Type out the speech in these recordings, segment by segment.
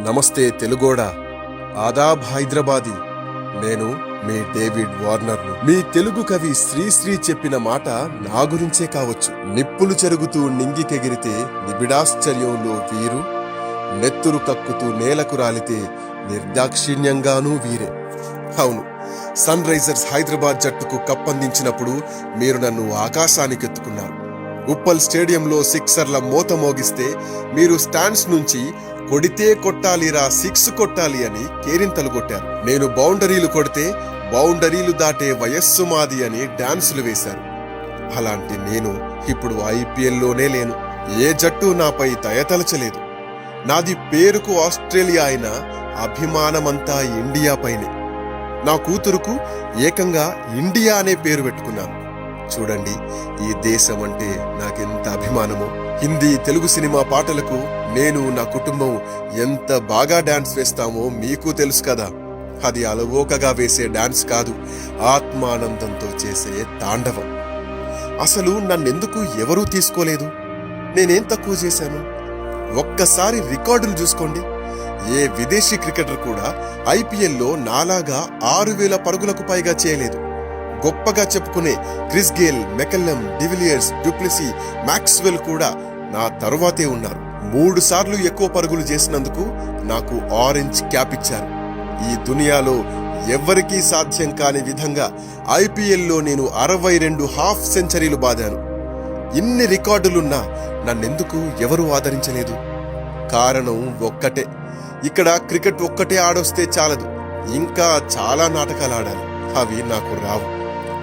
నమస్తే తెలుగోడా, ఆదాబ్ హైదరాబాదీ. నేను మీ డేవిడ్ వార్నర్ను. మీ తెలుగు కవి శ్రీశ్రీ చెప్పిన మాట నా గురించే కావచ్చు. నిప్పులు చెరుగుతూ నింగికెగిరితే నిబిడాశ్చర్యంలో వీరు, నెత్తురు కక్కుతూ నేలకు రాలితే నిర్దాక్షిణ్యంగానూ వీరే. అవును, సన్ రైజర్స్ హైదరాబాద్ జట్టుకు కప్పందించినప్పుడు మీరు నన్ను ఆకాశానికెత్తుకున్నారు. ఉప్పల్ స్టేడియంలో సిక్సర్ల మోత మోగిస్తే మీరు స్టాండ్స్ నుంచి కొడితే కొట్టాలిరా, సిక్స్ కొట్టాలి అని కేరింతలు కొట్టారు. నేను బౌండరీలు కొడితే బౌండరీలు దాటే వయస్సు మాది అని డాన్సులు వేశారు. అలాంటి నేను ఇప్పుడు ఐపీఎల్లోనే లేను. ఏ జట్టు నాపై దయతలచలేదు. నాది పేరుకు ఆస్ట్రేలియా అయినా అభిమానమంతా ఇండియా పైనే. నా కూతురుకు ఏకంగా ఇండియా అనే పేరు పెట్టుకున్నాను. చూడండి, ఈ దేశం అంటే నాకెంత అభిమానమో. హిందీ, తెలుగు సినిమా పాటలకు నేను, నా కుటుంబం ఎంత బాగా డాన్స్ వేస్తామో మీకు తెలుసు కదా. అది అలవోకగా వేసే డాన్స్ కాదు, ఆత్మానందంతో చేసే తాండవం. అసలు నన్నెందుకు ఎవరూ తీసుకోలేదు? నేనేం తక్కువ చేశాను? ఒక్కసారి రికార్డులు చూసుకోండి. ఏ విదేశీ క్రికెటర్ కూడా ఐపీఎల్లో నాలాగా 6,000 పరుగులకు పైగా చేయలేదు. గొప్పగా చెప్పుకునే Chris Gayle, McCullum, de Villiers, du Plessis, Maxwell కూడా నా తరువాతే ఉన్నారు. 3 సార్లు ఎక్కువ పరుగులు చేసినందుకు నాకు ఆరెంజ్ క్యాప్ ఇచ్చారు. ఈ దునియాలో ఎవ్వరికీ సాధ్యం కాని విధంగా ఐపీఎల్లో నేను 62 హాఫ్ సెంచరీలు బాదాను. ఇన్ని రికార్డులున్నా నన్నెందుకు ఎవరూ ఆదరించలేదు? కారణం ఒక్కటే, ఇక్కడ క్రికెట్ ఒక్కటే ఆడొస్తే చాలదు, ఇంకా చాలా నాటకాలు ఆడాలి. అవి నాకు రావు.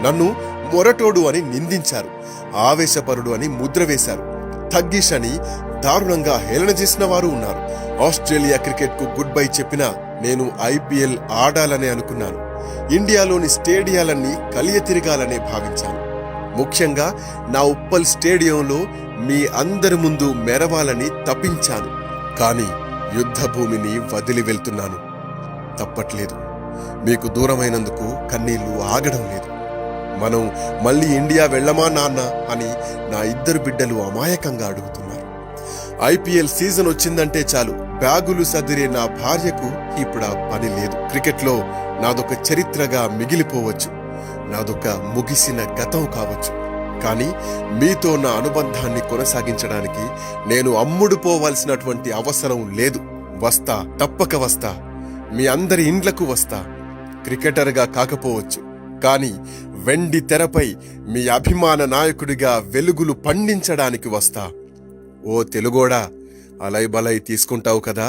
నన్ను మొరటోడు అని నిందించారు, ఆవేశపరుడు అని ముద్ర వేశారు, థగ్గీష్ అని దారుణంగా హేళన చేసిన వారు ఉన్నారు. ఆస్ట్రేలియా క్రికెట్ కు గుడ్ బై చెప్పినా నేను ఐపీఎల్ ఆడాలనే అనుకున్నాను. ఇండియాలోని స్టేడియాలన్నీ కలియ తిరగాలనే భావించాను. ముఖ్యంగా నా ఉప్పల్ స్టేడియంలో మీ అందరి ముందు మెరవాలని తప్పించాను. కానీ యుద్ధ భూమిని వదిలి వెళ్తున్నాను. తప్పట్లేదు. మీకు దూరమైనందుకు కన్నీళ్లు ఆగడం లేదు. మనం మళ్ళీ ఇండియా వెళ్ళమా నాన్న అని నా 2 బిడ్డలు అమాయకంగా అడుగుతున్నారు. ఐపీఎల్ సీజన్ వచ్చిందంటే చాలు బ్యాగులు సదిరే నా భార్యకు ఇప్పుడు ఆ పని లేదు. క్రికెట్లో నాదొక చరిత్రగా మిగిలిపోవచ్చు, నాదొక ముగిసిన గతం కావచ్చు. కానీ మీతో నా అనుబంధాన్ని కొనసాగించడానికి నేను అమ్ముడుపోవాల్సినటువంటి అవసరం లేదు. వస్తా, తప్పక వస్తా. మీ అందరి ఇండ్లకు వస్తా. క్రికెటర్గా కాకపోవచ్చు, కానీ వెండి తెరపై మీ అభిమాన నాయకుడిగా వెలుగులు పండించడానికి వస్తా. ఓ తెలుగోడా, అలై బలై తీసుకుంటావు కదా?